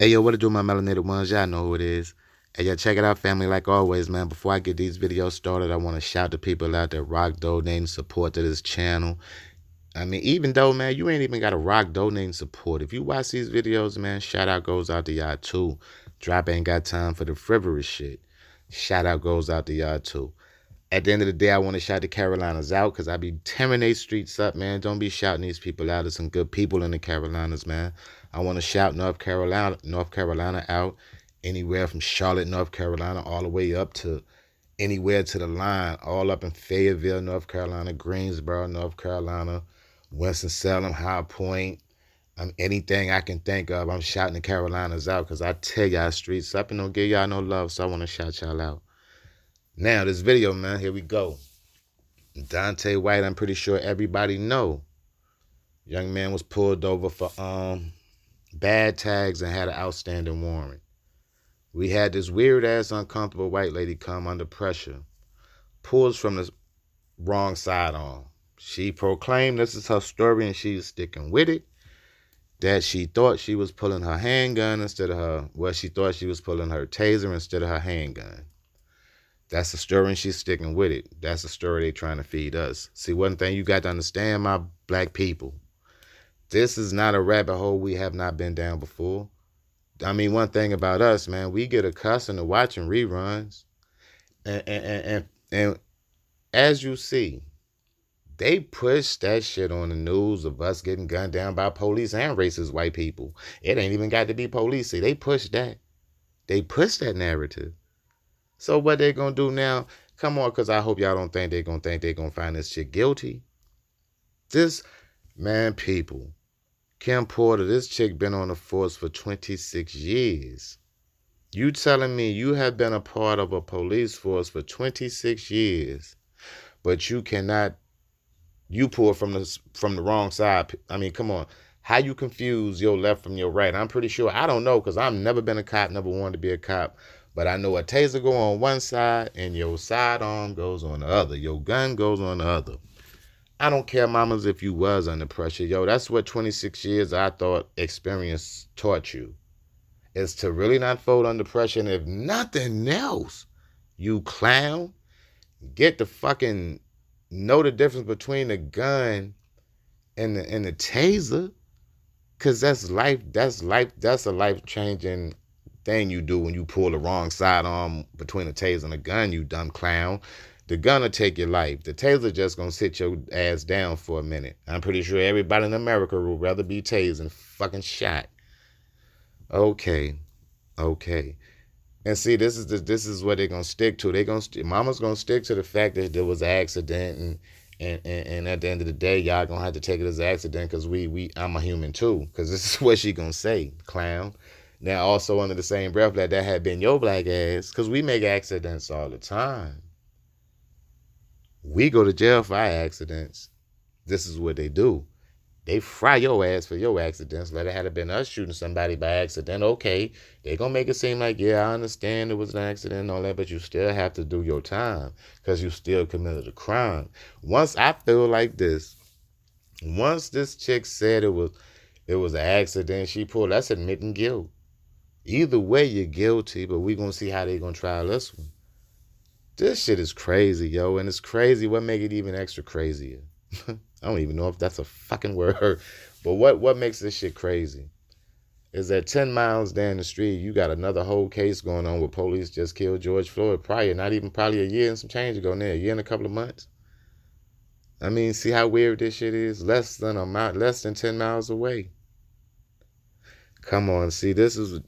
Hey, yo, what to do, my melanated ones? Y'all know who it is. Hey, yo, check it out, family. Like always, man, before I get these videos started, I want to shout to people out there rock donating support to this channel. I mean, even though, man, you ain't even got to rock donating support. If you watch these videos, man, shout out goes out to y'all, too. Drop ain't got time for the frivolous shit. Shout out goes out to y'all, too. At the end of the day, I want to shout the Carolinas out because I be tearing these streets up, man. Don't be shouting these people out. There's some good people in the Carolinas, man. I want to shout North Carolina out, anywhere from Charlotte, North Carolina, all the way up to anywhere to the line, all up in Fayetteville, North Carolina, Greensboro, North Carolina, Winston-Salem, High Point. Anything I can think of, I'm shouting the Carolinas out because I tell y'all streets up and don't give y'all no love, so I want to shout y'all out. Now, this video, man, here we go. Daunte Wright, I'm pretty sure everybody know. Young man was pulled over for bad tags and had an outstanding warrant. We had this weird-ass, uncomfortable white lady come under pressure, pulls from the wrong side on. She proclaimed this is her story and she's sticking with it, that she thought she was pulling her handgun instead of she thought she was pulling her taser instead of her handgun. That's the story and she's sticking with it. That's the story they're trying to feed us. See, one thing you got to understand, my black people, this is not a rabbit hole we have not been down before. I mean, one thing about us, man, we get accustomed to watching reruns. And as you see, they push that shit on the news of us getting gunned down by police and racist white people. It ain't even got to be police. See, they push that. They push that narrative. So what they gonna do now? Come on, because I hope y'all don't think they're gonna find this shit guilty. This, man, people. Kim Porter, this chick been on the force for 26 years. You telling me you have been a part of a police force for 26 years, but you pull from the wrong side. I mean, come on. How you confuse your left from your right? I'm pretty sure, I don't know, because I've never been a cop, never wanted to be a cop. But I know a taser go on one side and your sidearm goes on the other. Your gun goes on the other. I don't care, mamas, if you was under pressure. Yo, that's what 26 years I thought experience taught you. Is to really not fold under pressure. And if nothing else, you clown, get the fucking, know the difference between the gun and the taser. Because that's a life-changing thing you do when you pull the wrong sidearm between a taser and a gun, you dumb clown. The gun will take your life. The taser just gonna sit your ass down for a minute. I'm pretty sure everybody in America would rather be tased than fucking shot. Okay. And see, this is what they're gonna stick to. Mama's gonna stick to the fact that there was an accident, and at the end of the day, y'all gonna have to take it as an accident because I'm a human too. Because this is what she gonna say, clown. Now, also under the same breath, that had been your black ass, because we make accidents all the time. We go to jail for our accidents. This is what they do. They fry your ass for your accidents. Let it have been us shooting somebody by accident. Okay, they gonna make it seem like, yeah, I understand it was an accident and all that, but you still have to do your time because you still committed a crime. I feel like this, once this chick said it was an accident, she pulled, that's admitting guilt. Either way, you're guilty, but we gonna see how they gonna try this one. This shit is crazy, yo, and it's crazy. What make it even extra crazier? I don't even know if that's a fucking word, but what makes this shit crazy is that 10 miles down the street, you got another whole case going on where police just killed George Floyd probably a year and some change ago now, a year and a couple of months. I mean, see how weird this shit is? Less than 10 miles away. Come on, see, this is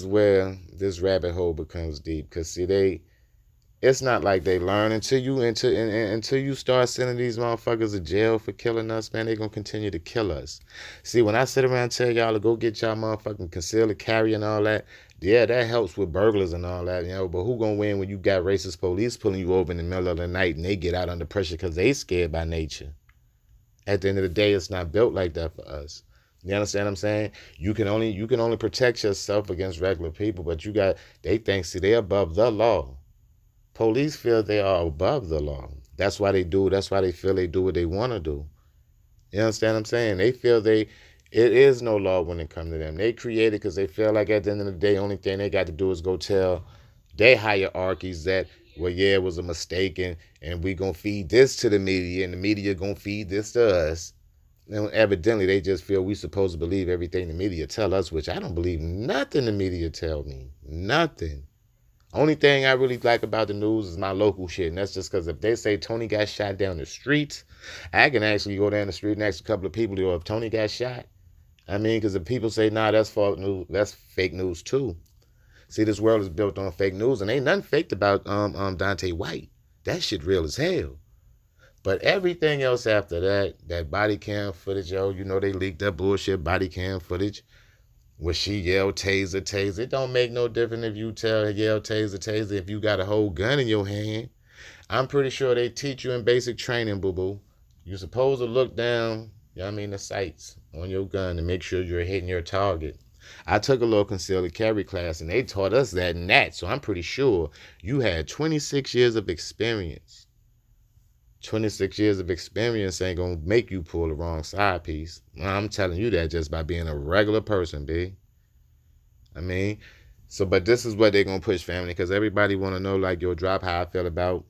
where this rabbit hole becomes deep. Cause see, it's not like they learn until you start sending these motherfuckers to jail for killing us, man. They gonna continue to kill us. See, when I sit around and tell y'all to go get y'all motherfucking concealed carry and all that, yeah, that helps with burglars and all that, you know. But who gonna win when you got racist police pulling you over in the middle of the night and they get out under pressure because they scared by nature? At the end of the day, it's not built like that for us. You understand what I'm saying? You can only protect yourself against regular people, but they think, see, they're above the law. Police feel they are above the law. That's why they feel they do what they want to do. You understand what I'm saying? They feel It is no law when it comes to them. They create it because they feel like at the end of the day, only thing they got to do is go tell their hierarchies that, well, yeah, it was a mistake, and we gonna feed this to the media, and the media gonna feed this to us. And evidently, they just feel we supposed to believe everything the media tell us, which I don't believe nothing the media tell me. Nothing. Only thing I really like about the news is my local shit, and that's just because if they say Tony got shot down the street, I can actually go down the street and ask a couple of people, yo, if Tony got shot. I mean, because if people say, nah, that's false news, that's fake news too. See, this world is built on fake news, and ain't nothing faked about Daunte Wright. That shit real as hell. But everything else after that, that body cam footage, yo, you know they leaked that bullshit body cam footage where she yelled taser, taser. It don't make no difference if you tell her yell taser, taser if you got a whole gun in your hand. I'm pretty sure they teach you in basic training, boo-boo. You're supposed to look down, you know what I mean, the sights on your gun to make sure you're hitting your target. I took a little concealed carry class, and they taught us that and that, so I'm pretty sure you had 26 years of experience. 26 years of experience ain't gonna make you pull the wrong side piece. I'm telling you that just by being a regular person, B. I mean, so, but this is what they're gonna push, family, because everybody wanna know, like, yo, drop how I feel about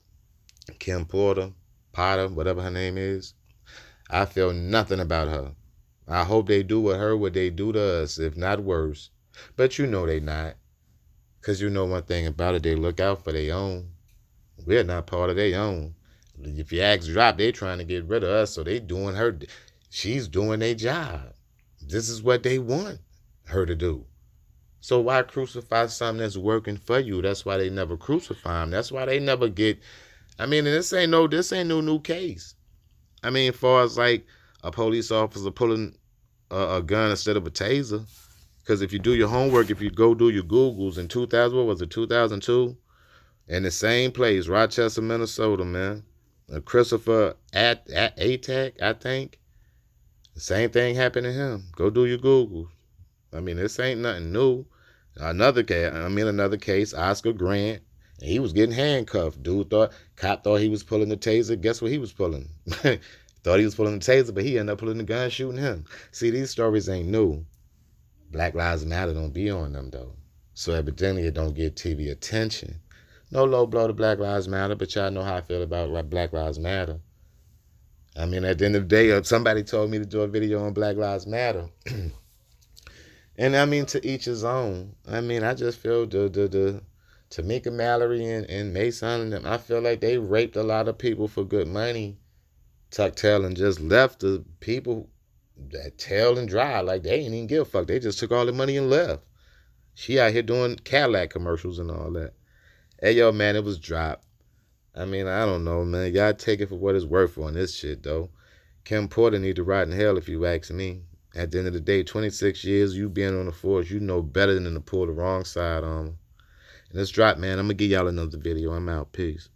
Kim Potter, whatever her name is. I feel nothing about her. I hope they do with her what they do to us, if not worse. But you know they not. Because you know one thing about it, they look out for their own. We're not part of their own. If you ask Drop, they trying to get rid of us, so they doing her. She's doing their job. This is what they want her to do. So why crucify something that's working for you? That's why they never crucify them. That's why they never get. I mean, this ain't no new case. I mean, as far as like a police officer pulling a gun instead of a taser. Because if you do your homework, if you go do your Googles in 2000, what was it, 2002? In the same place, Rochester, Minnesota, man. Christopher Atack, I think. The same thing happened to him. Go do your Googles. I mean, this ain't nothing new. Another case, Oscar Grant. He was getting handcuffed. Cop thought he was pulling the taser. Guess what he was pulling? Thought he was pulling the taser, but he ended up pulling the gun, shooting him. See, these stories ain't new. Black Lives Matter don't be on them, though. So evidently it don't get TV attention. No low blow to Black Lives Matter, but y'all know how I feel about Black Lives Matter. I mean, at the end of the day, somebody told me to do a video on Black Lives Matter. And I mean, to each his own. I mean, I just feel Tamika Mallory and Mason and them, I feel like they raped a lot of people for good money. Tuck tail and just left the people that tail and dry. Like, they ain't even give a fuck. They just took all the money and left. She out here doing Cadillac commercials and all that. Hey, yo, man, it was dropped. I mean, I don't know, man. Y'all take it for what it's worth on this shit, though. Kim Porter need to rot in hell if you ask me. At the end of the day, 26 years, you being on the force, you know better than to pull the wrong side on them. And it's dropped, man. I'm going to give y'all another video. I'm out. Peace.